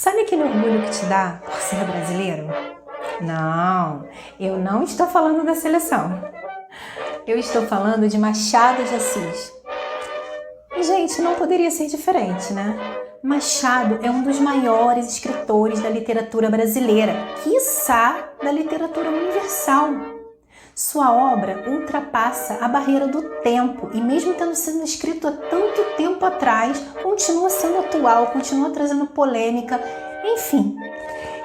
Sabe aquele orgulho que te dá por ser brasileiro? Não, eu não estou falando da seleção. Eu estou falando de Machado de Assis. E, gente, não poderia ser diferente, né? Machado é um dos maiores escritores da literatura brasileira, quiçá da literatura universal. Sua obra ultrapassa a barreira do tempo e, mesmo tendo sido escrito há tanto tempo atrás, continua sendo atual, continua trazendo polêmica, enfim.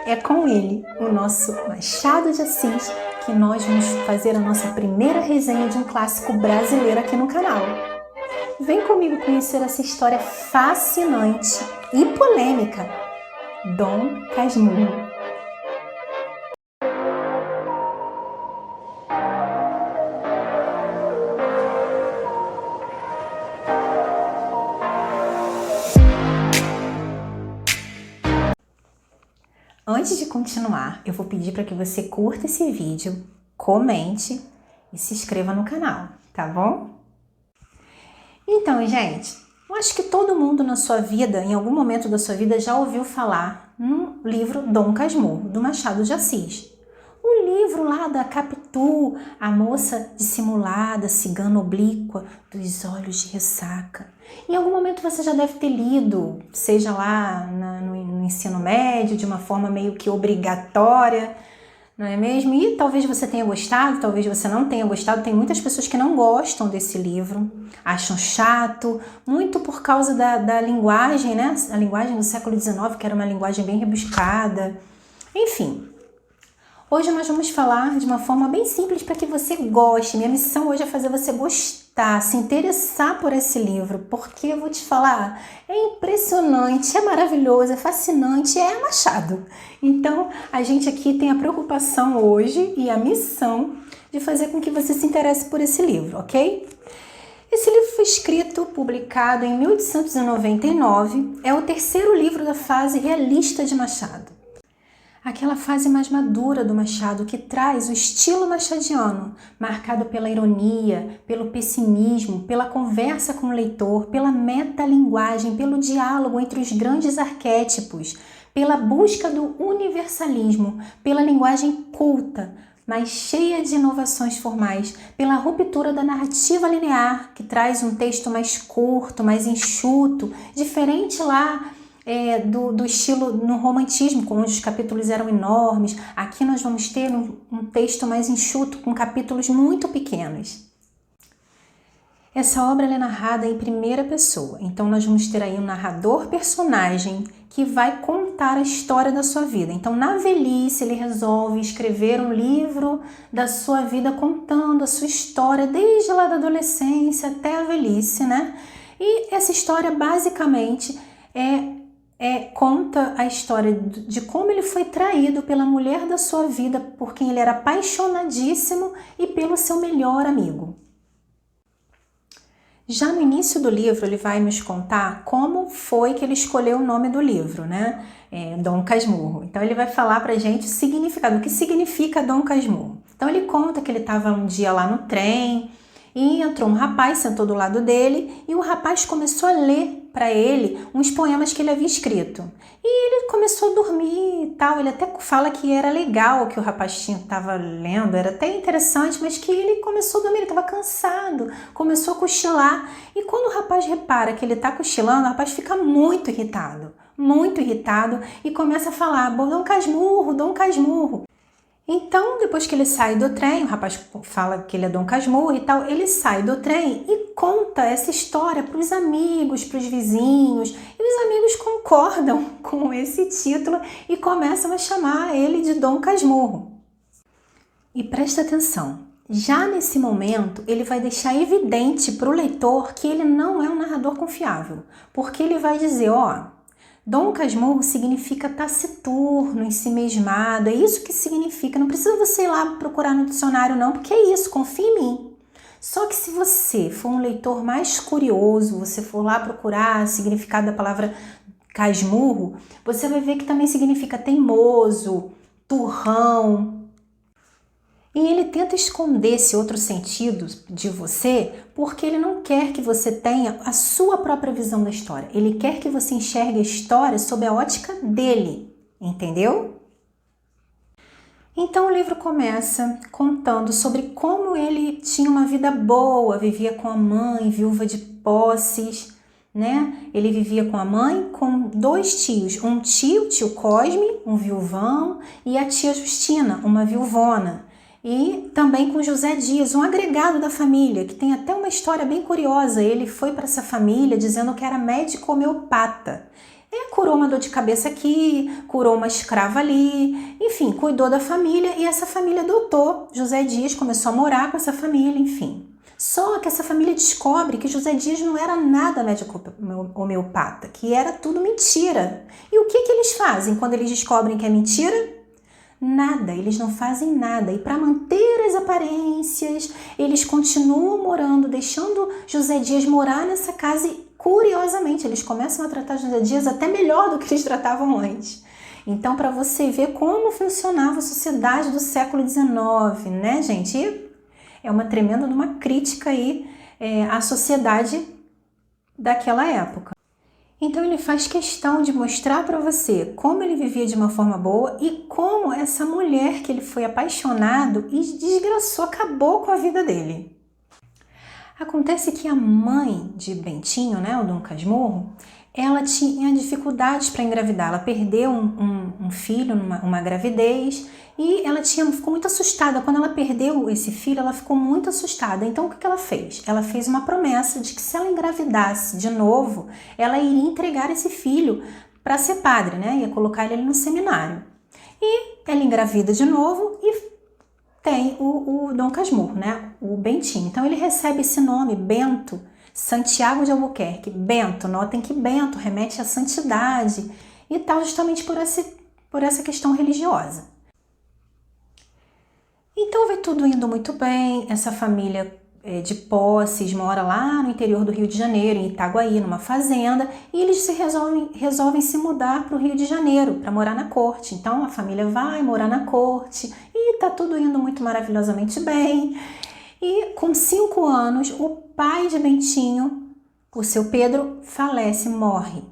É com ele, o nosso Machado de Assis, que nós vamos fazer a nossa primeira resenha de um clássico brasileiro aqui no canal. Vem comigo conhecer essa história fascinante e polêmica, Dom Casmurro. Antes de continuar, eu vou pedir para que você curta esse vídeo, comente e se inscreva no canal, tá bom? Então, gente, eu acho que todo mundo na sua vida, em algum momento da sua vida, já ouviu falar no livro Dom Casmurro, do Machado de Assis. O livro lá da Capitu, a moça dissimulada, cigana oblíqua, dos olhos de ressaca. Em algum momento você já deve ter lido, seja lá no ensino médio, de uma forma meio que obrigatória, não é mesmo? E talvez você tenha gostado, talvez você não tenha gostado. Tem muitas pessoas que não gostam desse livro, acham chato, muito por causa da linguagem, né? A linguagem do século XIX, que era uma linguagem bem rebuscada. Enfim, hoje nós vamos falar de uma forma bem simples para que você goste. Minha missão hoje é fazer você gostar, se interessar por esse livro, porque eu vou te falar, é impressionante, é maravilhoso, é fascinante, é Machado. Então, a gente aqui tem a preocupação hoje e a missão de fazer com que você se interesse por esse livro, ok? Esse livro foi escrito, publicado em 1899, é o terceiro livro da fase realista de Machado. Aquela fase mais madura do Machado que traz o estilo machadiano, marcado pela ironia, pelo pessimismo, pela conversa com o leitor, pela metalinguagem, pelo diálogo entre os grandes arquétipos, pela busca do universalismo, pela linguagem culta, mas cheia de inovações formais, pela ruptura da narrativa linear, que traz um texto mais curto, mais enxuto, diferente lá do estilo no romantismo, onde os capítulos eram enormes. Aqui nós vamos ter um texto mais enxuto, com capítulos muito pequenos. Essa obra é narrada em primeira pessoa, então nós vamos ter aí um narrador-personagem que vai contar a história da sua vida. Então, na velhice, ele resolve escrever um livro da sua vida contando a sua história desde lá da adolescência até a velhice, né? E essa história basicamente conta a história de como ele foi traído pela mulher da sua vida, por quem ele era apaixonadíssimo, e pelo seu melhor amigo. Já no início do livro, ele vai nos contar como foi que ele escolheu o nome do livro, né? Dom Casmurro. Então, ele vai falar pra gente o significado, o que significa Dom Casmurro. Então, ele conta que ele estava um dia lá no trem e entrou um rapaz, sentou do lado dele, e o rapaz começou a ler para ele uns poemas que ele havia escrito. E ele começou a dormir e tal. Ele até fala que era legal o que o rapaz estava lendo, era até interessante, mas que ele começou a dormir, ele estava cansado, começou a cochilar. E quando o rapaz repara que ele está cochilando, o rapaz fica muito irritado e começa a falar: Dom Casmurro, Dom Casmurro. Então, depois que ele sai do trem, o rapaz fala que ele é Dom Casmurro e tal, ele sai do trem e conta essa história para os amigos, para os vizinhos, e os amigos concordam com esse título e começam a chamar ele de Dom Casmurro. E presta atenção, já nesse momento ele vai deixar evidente para o leitor que ele não é um narrador confiável, porque ele vai dizer, Dom Casmurro significa taciturno, ensimesmado, é isso que significa. Não precisa você ir lá procurar no dicionário não, porque é isso, confia em mim. Só que se você for um leitor mais curioso, você for lá procurar o significado da palavra casmurro, você vai ver que também significa teimoso, turrão. E ele tenta esconder esse outro sentido de você porque ele não quer que você tenha a sua própria visão da história. Ele quer que você enxergue a história sob a ótica dele, entendeu? Então o livro começa contando sobre como ele tinha uma vida boa, vivia com a mãe, viúva de posses, né? Ele vivia com a mãe, com 2 tios, um tio, tio Cosme, um viuvão, e a tia Justina, uma viuvona. E também com José Dias, um agregado da família, que tem até uma história bem curiosa. Ele foi para essa família dizendo que era médico homeopata. Curou uma dor de cabeça aqui, curou uma escrava ali, enfim, cuidou da família e essa família adotou. José Dias começou a morar com essa família, enfim. Só que essa família descobre que José Dias não era nada médico homeopata, que era tudo mentira. E o que eles fazem quando eles descobrem que é mentira? Nada, eles não fazem nada. E para manter as aparências, eles continuam morando, deixando José Dias morar nessa casa e, curiosamente, eles começam a tratar José Dias até melhor do que eles tratavam antes. Então, para você ver como funcionava a sociedade do século XIX, né, gente? E é uma tremenda uma crítica aí à sociedade daquela época. Então ele faz questão de mostrar para você como ele vivia de uma forma boa e como essa mulher que ele foi apaixonado e desgraçou, acabou com a vida dele. Acontece que a mãe de Bentinho, né, o Dom Casmurro, ela tinha dificuldades para engravidar. Ela perdeu um filho numa gravidez e ela ficou muito assustada. Quando ela perdeu esse filho, ela ficou muito assustada. Então, o que ela fez? Ela fez uma promessa de que se ela engravidasse de novo, ela iria entregar esse filho para ser padre, né? Ia colocar ele no seminário. E ela engravida de novo e tem o Dom Casmurro, né? O Bentinho. Então, ele recebe esse nome, Bento, Santiago de Albuquerque. Bento, notem que Bento remete à santidade e tal, justamente por essa questão religiosa. Então vai tudo indo muito bem, essa família de posses mora lá no interior do Rio de Janeiro, em Itaguaí, numa fazenda, e eles resolvem se mudar para o Rio de Janeiro, para morar na corte. Então a família vai morar na corte e tá tudo indo muito maravilhosamente bem. E com 5 anos, o pai de Bentinho, o seu Pedro, falece, morre.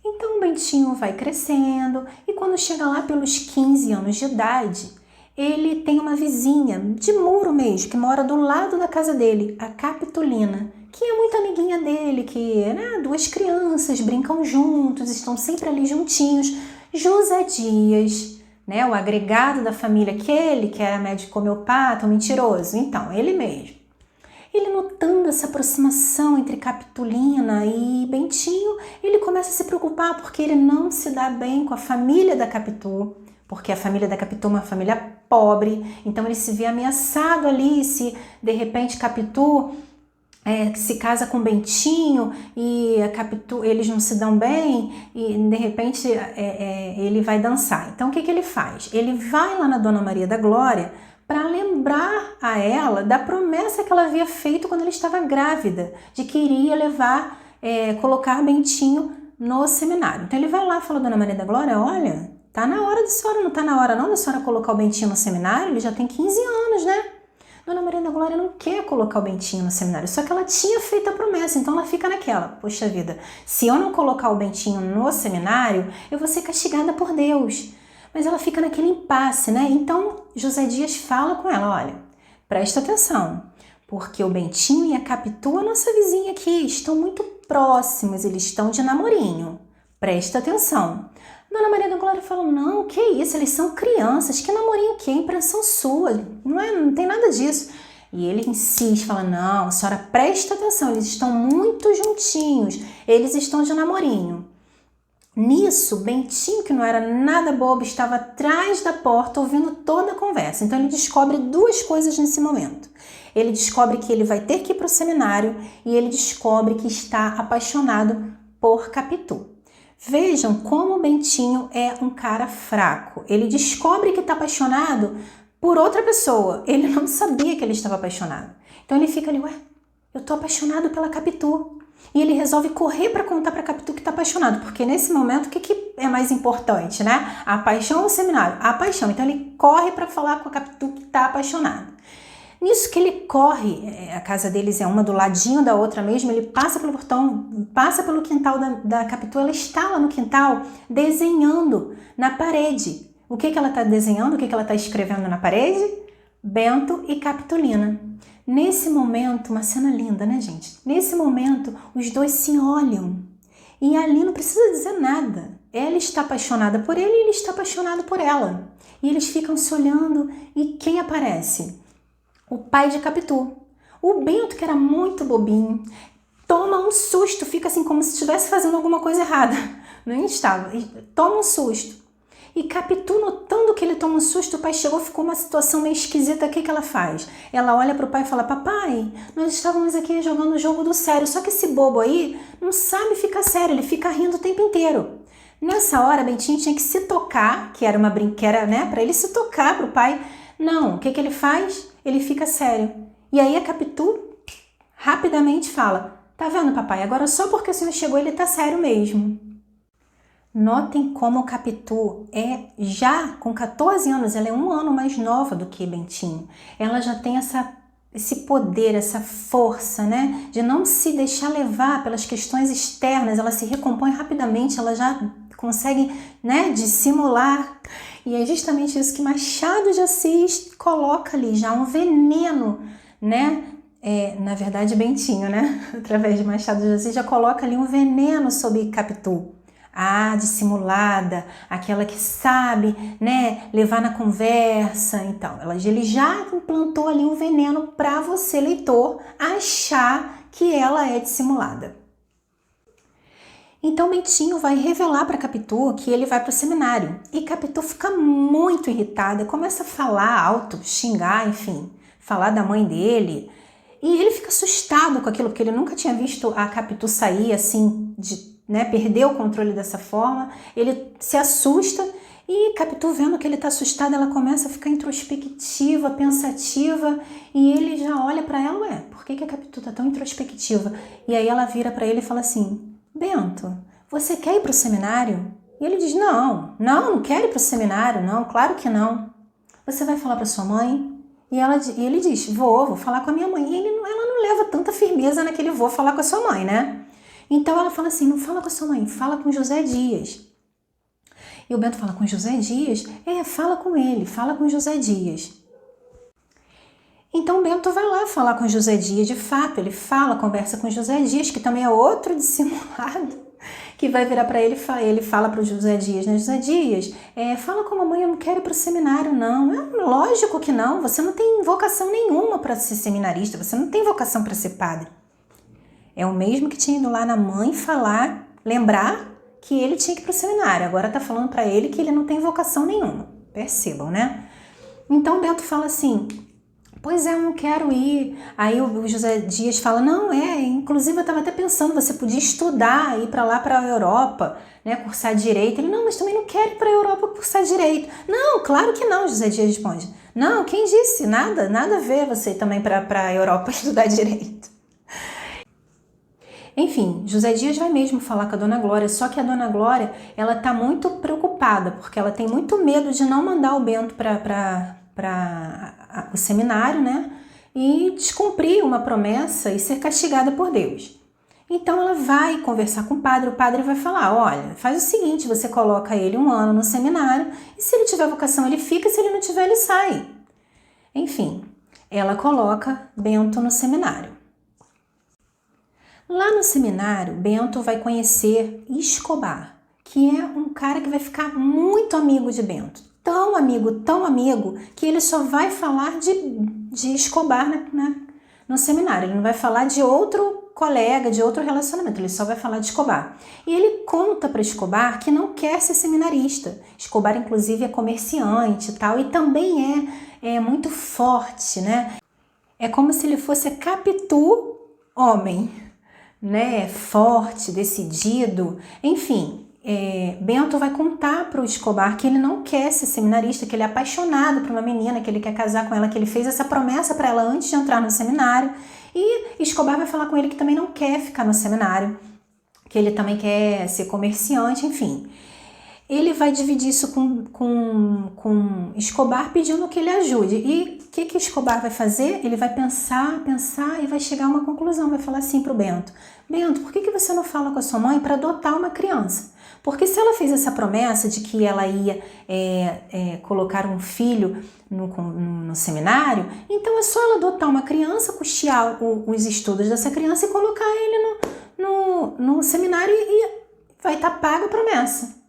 Então o Bentinho vai crescendo e quando chega lá pelos 15 anos de idade, ele tem uma vizinha de muro mesmo, que mora do lado da casa dele, a Capitolina, que é muito amiguinha dele, que, né, 2 crianças brincam juntos, estão sempre ali juntinhos. José Dias, né, o agregado da família, aquele que era médico homeopata, um mentiroso, então, ele mesmo. Ele notando essa aproximação entre Capitolina e Bentinho, ele começa a se preocupar porque ele não se dá bem com a família da Capitu, porque a família da Capitu é uma família pobre, então ele se vê ameaçado ali se de repente Capitu se casa com Bentinho e a Capitu, eles não se dão bem e de repente ele vai dançar. Então o que ele faz? Ele vai lá na Dona Maria da Glória para lembrar a ela da promessa que ela havia feito quando ela estava grávida, de que iria colocar Bentinho no seminário. Então ele vai lá e fala, Dona Maria da Glória, olha, tá na hora da senhora, não tá na hora não da senhora colocar o Bentinho no seminário? Ele já tem 15 anos, né? Dona Maria da Glória não quer colocar o Bentinho no seminário, só que ela tinha feito a promessa, então ela fica naquela, poxa vida, se eu não colocar o Bentinho no seminário, eu vou ser castigada por Deus. Mas ela fica naquele impasse, né? Então, José Dias fala com ela, olha, presta atenção, porque o Bentinho e a Capitu, a nossa vizinha aqui, estão muito próximos, eles estão de namorinho. Presta atenção. Dona Maria da Glória fala, não, que isso, eles são crianças, que namorinho que é impressão sua, não tem nada disso. E ele insiste, fala, não, a senhora presta atenção, eles estão muito juntinhos, eles estão de namorinho. Nisso, Bentinho, que não era nada bobo, estava atrás da porta ouvindo toda a conversa. Então ele descobre 2 coisas nesse momento. Ele descobre que ele vai ter que ir para o seminário e ele descobre que está apaixonado por Capitu. Vejam como Bentinho é um cara fraco. Ele descobre que está apaixonado por outra pessoa. Ele não sabia que ele estava apaixonado. Então ele fica ali, ué, eu estou apaixonado pela Capitu. E ele resolve correr para contar para Capitu que está apaixonado, porque nesse momento o que é mais importante, né? A paixão ou o seminário? A paixão. Então ele corre para falar com a Capitu que está apaixonado. Nisso que ele corre, a casa deles é uma do ladinho da outra mesmo, ele passa pelo portão, passa pelo quintal da Capitu, ela está lá no quintal desenhando na parede. O que ela está desenhando? O que ela está escrevendo na parede? Bento e Capitolina. Nesse momento, uma cena linda, né, gente? Nesse momento, os dois se olham e ali não precisa dizer nada. Ela está apaixonada por ele e ele está apaixonado por ela. E eles ficam se olhando e quem aparece? O pai de Capitu. O Bento, que era muito bobinho, toma um susto, fica assim como se estivesse fazendo alguma coisa errada. Não estava. Toma um susto. E Capitu, notando que ele toma um susto, o pai chegou, ficou uma situação meio esquisita. O que ela faz? Ela olha para o pai e fala: papai, nós estávamos aqui jogando o jogo do sério, só que esse bobo aí não sabe ficar sério, ele fica rindo o tempo inteiro. Nessa hora, Bentinho tinha que se tocar, que era uma brinqueira, né, para ele se tocar para o pai. Não, o que ele faz? Ele fica sério. E aí a Capitu rapidamente fala: tá vendo, papai? Agora só porque o senhor chegou ele tá sério mesmo. Notem como a Capitu já com 14 anos, ela é 1 ano mais nova do que Bentinho. Ela já tem esse poder, essa força, né? De não se deixar levar pelas questões externas. Ela se recompõe rapidamente, ela já consegue, né, dissimular. E é justamente isso que Machado de Assis coloca ali, já um veneno, né? Na verdade, Bentinho, né? Através de Machado de Assis já coloca ali um veneno sobre Capitu. A dissimulada, aquela que sabe, né, levar na conversa. Então, ele já implantou ali um veneno para você, leitor, achar que ela é dissimulada. Então, Bentinho vai revelar para Capitu que ele vai para o seminário. E Capitu fica muito irritada, começa a falar alto, xingar, enfim, falar da mãe dele. E ele fica assustado com aquilo, porque ele nunca tinha visto a Capitu sair assim, perder o controle dessa forma. Ele se assusta e Capitu, vendo que ele está assustado, ela começa a ficar introspectiva, pensativa. E ele já olha para ela: por que a Capitu está tão introspectiva? E aí ela vira para ele e fala assim: Bento, você quer ir para o seminário? E ele diz: não quero ir para o seminário, não, claro que não. Você vai falar para sua mãe? E ele diz: vou falar com a minha mãe. E ela não leva tanta firmeza naquele vou falar com a sua mãe, né? Então ela fala assim: não fala com a sua mãe, fala com José Dias. E o Bento fala: com José Dias? Fala com ele, fala com José Dias. Então o Bento vai lá falar com José Dias, de fato, ele conversa com José Dias, que também é outro dissimulado, que vai virar para ele fala para o José Dias, né? José Dias, fala com a mamãe, eu não quero ir para o seminário, não. Lógico que não, você não tem vocação nenhuma para ser seminarista, você não tem vocação para ser padre. É o mesmo que tinha ido lá na mãe falar, lembrar que ele tinha que ir para o seminário, agora está falando para ele que ele não tem vocação nenhuma, percebam, né? Então o Bento fala assim: pois eu não quero ir. Aí o José Dias fala: não, inclusive eu estava até pensando, você podia estudar, ir para lá para a Europa, né, cursar direito. Ele: não, mas também não quero ir para a Europa cursar direito. Não, claro que não, José Dias responde. Não, quem disse? Nada a ver você também para a Europa estudar direito. Enfim, José Dias vai mesmo falar com a Dona Glória, só que a Dona Glória, ela tá muito preocupada, porque ela tem muito medo de não mandar o Bento para o seminário, né? E descumprir uma promessa e ser castigada por Deus. Então ela vai conversar com o padre vai falar: olha, faz o seguinte, você coloca ele 1 ano no seminário, e se ele tiver vocação ele fica, se ele não tiver ele sai. Enfim, ela coloca Bento no seminário. Lá no seminário, Bento vai conhecer Escobar, que é um cara que vai ficar muito amigo de Bento. Tão amigo, que ele só vai falar de Escobar no seminário. Ele não vai falar de outro colega, de outro relacionamento, ele só vai falar de Escobar. E ele conta para Escobar que não quer ser seminarista. Escobar, inclusive, é comerciante e tal, e também é muito forte, né? É como se ele fosse Capitu homem, né? Forte, decidido, enfim. Bento vai contar para o Escobar que ele não quer ser seminarista, que ele é apaixonado por uma menina, que ele quer casar com ela, que ele fez essa promessa para ela antes de entrar no seminário. E Escobar vai falar com ele que também não quer ficar no seminário, que ele também quer ser comerciante, enfim. ele vai dividir isso com Escobar pedindo que ele ajude. E o que Escobar vai fazer? Ele vai pensar e vai chegar a uma conclusão. Vai falar assim para o Bento: Bento, por que você não fala com a sua mãe para adotar uma criança? Porque se ela fez essa promessa de que ela ia colocar um filho no seminário, então é só ela adotar uma criança, custear os estudos dessa criança e colocar ele no seminário e vai estar paga a promessa.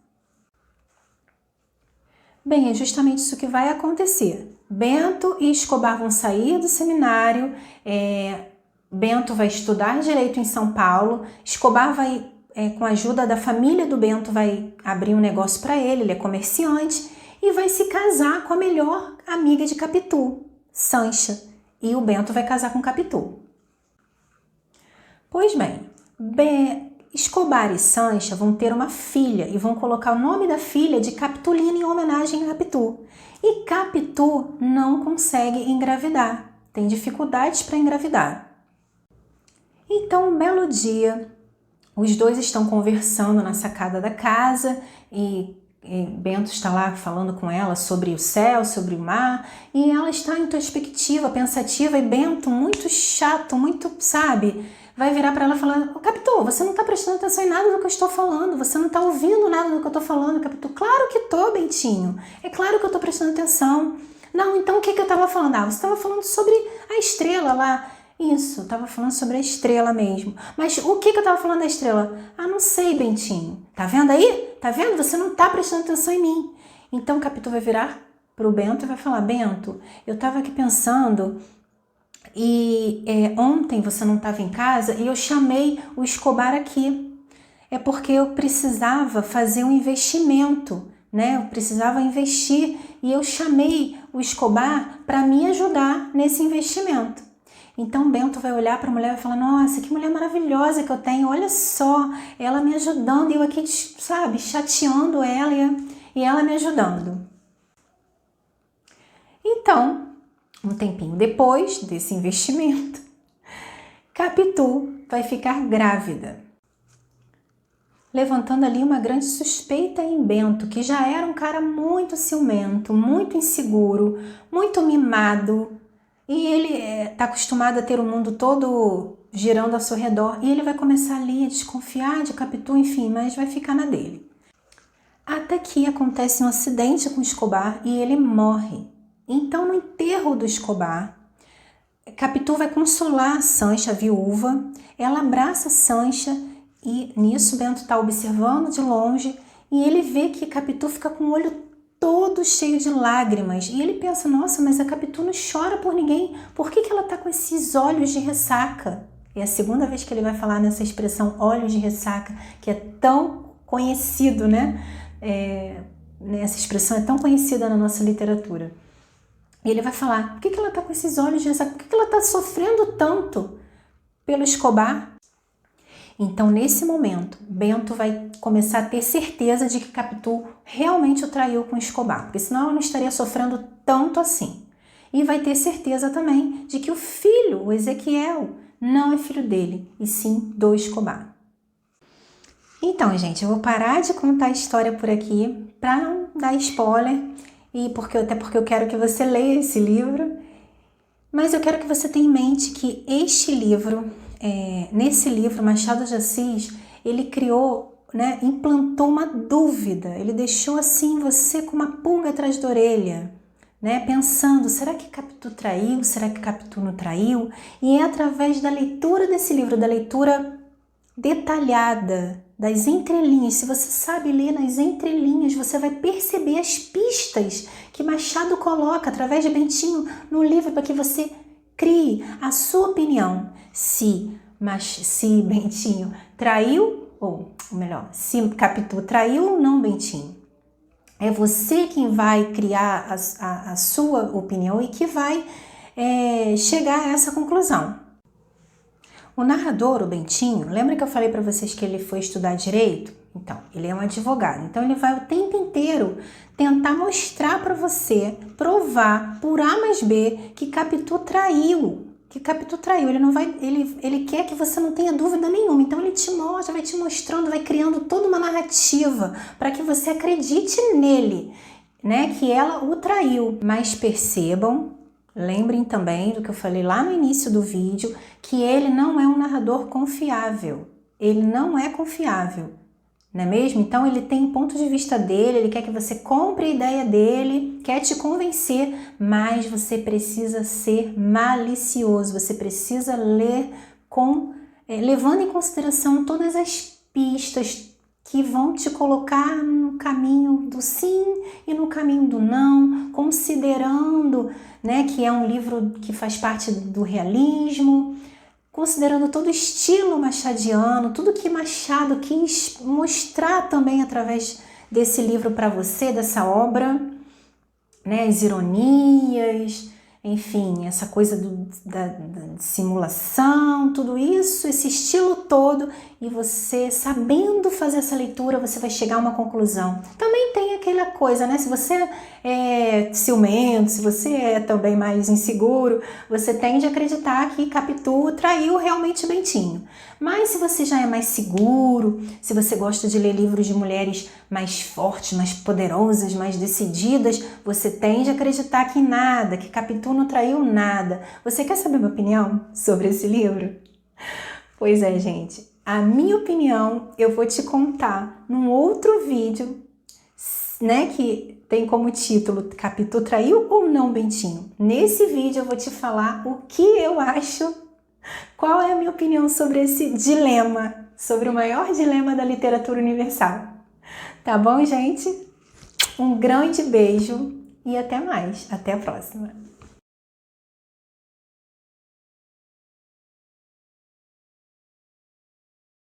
Bem, é justamente isso que vai acontecer. Bento e Escobar vão sair do seminário, Bento vai estudar direito em São Paulo, Escobar vai, com a ajuda da família do Bento, vai abrir um negócio para ele é comerciante, e vai se casar com a melhor amiga de Capitu, Sancha, e o Bento vai casar com Capitu. Pois bem, Escobar e Sancha vão ter uma filha e vão colocar o nome da filha de Capitulina em homenagem a Capitu. E Capitu não consegue engravidar, tem dificuldades para engravidar. Então, um belo dia, os dois estão conversando na sacada da casa e Bento está lá falando com ela sobre o céu, sobre o mar, e ela está introspectiva, pensativa, e Bento, muito chato, muito, sabe, vai virar para ela e falar: Capitu, você não está prestando atenção em nada do que eu estou falando, você não está ouvindo nada do que eu estou falando, Capitu. Claro que estou, Bentinho, é claro que eu estou prestando atenção. Não, então o que eu estava falando? Você estava falando sobre a estrela lá. Isso, eu estava falando sobre a estrela mesmo. Mas o que eu estava falando da estrela? Não sei, Bentinho. Tá vendo aí? Tá vendo? Você não está prestando atenção em mim. Então o Capitu vai virar pro Bento e vai falar: Bento, eu estava aqui pensando e ontem você não estava em casa e eu chamei o Escobar aqui. É porque eu precisava fazer um investimento, né? Eu precisava investir e eu chamei o Escobar para me ajudar nesse investimento. Então Bento vai olhar para a mulher e vai falar: nossa, que mulher maravilhosa que eu tenho, olha só, ela me ajudando e eu aqui, sabe, chateando ela e ela me ajudando. Então, um tempinho depois desse investimento, Capitu vai ficar grávida, levantando ali uma grande suspeita em Bento, que já era um cara muito ciumento, muito inseguro, muito mimado. E ele está acostumado a ter o mundo todo girando ao seu redor. E ele vai começar ali a desconfiar de Capitu, enfim, mas vai ficar na dele. Até que acontece um acidente com Escobar e ele morre. Então, no enterro do Escobar, Capitu vai consolar a Sancha, a viúva. Ela abraça a Sancha e nisso Bento está observando de longe. E ele vê que Capitu fica com o olho todo cheio de lágrimas, e ele pensa: nossa, mas a Capitu não chora por ninguém, por que ela tá com esses olhos de ressaca? É a segunda vez que ele vai falar nessa expressão, olhos de ressaca, que é tão conhecido, né? Essa expressão é tão conhecida na nossa literatura. E ele vai falar: por que ela tá com esses olhos de ressaca? Por que ela tá sofrendo tanto pelo Escobar? Então, nesse momento, Bento vai começar a ter certeza de que Capitu realmente o traiu com Escobar, porque senão ela não estaria sofrendo tanto assim. E vai ter certeza também de que o filho, o Ezequiel, não é filho dele, e sim do Escobar. Então, gente, eu vou parar de contar a história por aqui para não dar spoiler, até porque eu quero que você leia esse livro, mas eu quero que você tenha em mente que este livro, nesse livro, Machado de Assis, ele criou, né, implantou uma dúvida, ele deixou assim você com uma pulga atrás da orelha, né, pensando: será que Capitu traiu? Será que Capitu não traiu? E é através da leitura desse livro, da leitura detalhada, das entrelinhas, se você sabe ler nas entrelinhas, você vai perceber as pistas que Machado coloca através de Bentinho no livro para que você crie a sua opinião. Se Bentinho traiu, ou melhor, se Capitu traiu ou não Bentinho. É você quem vai criar a sua opinião e que vai chegar a essa conclusão. O narrador, o Bentinho, lembra que eu falei para vocês que ele foi estudar direito? Então, ele é um advogado. Então, ele vai o tempo inteiro tentar mostrar para você, provar por A mais B, que Capitu traiu, que Capitu traiu. Ele não vai, ele quer que você não tenha dúvida nenhuma. Então ele te mostra, vai te mostrando, vai criando toda uma narrativa para que você acredite nele, né? Que ela o traiu. Mas percebam, lembrem também do que eu falei lá no início do vídeo, que ele não é um narrador confiável. Ele não é confiável, não é mesmo? Então ele tem ponto de vista dele, ele quer que você compre a ideia dele, quer te convencer, mas você precisa ser malicioso, você precisa ler levando em consideração todas as pistas que vão te colocar no caminho do sim e no caminho do não, considerando, né, que é um livro que faz parte do realismo, considerando todo o estilo machadiano, tudo que Machado quis mostrar também através desse livro para você, dessa obra, né, as ironias, enfim, essa coisa da simulação, tudo isso, esse estilo todo, e você sabendo fazer essa leitura, você vai chegar a uma conclusão. Também tem aquela coisa, né? Se você é ciumento, se você é também mais inseguro, você tende a acreditar que Capitu traiu realmente Bentinho. Mas se você já é mais seguro, se você gosta de ler livros de mulheres mais fortes, mais poderosas, mais decididas, você tende a acreditar que nada, que Capitu não traiu nada. Você quer saber minha opinião sobre esse livro? Pois é, gente. A minha opinião eu vou te contar num outro vídeo, né, que tem como título Capitu traiu ou não Bentinho. Nesse vídeo eu vou te falar o que eu acho, qual é a minha opinião sobre esse dilema, sobre o maior dilema da literatura universal. Tá bom, gente? Um grande beijo e até mais. Até a próxima.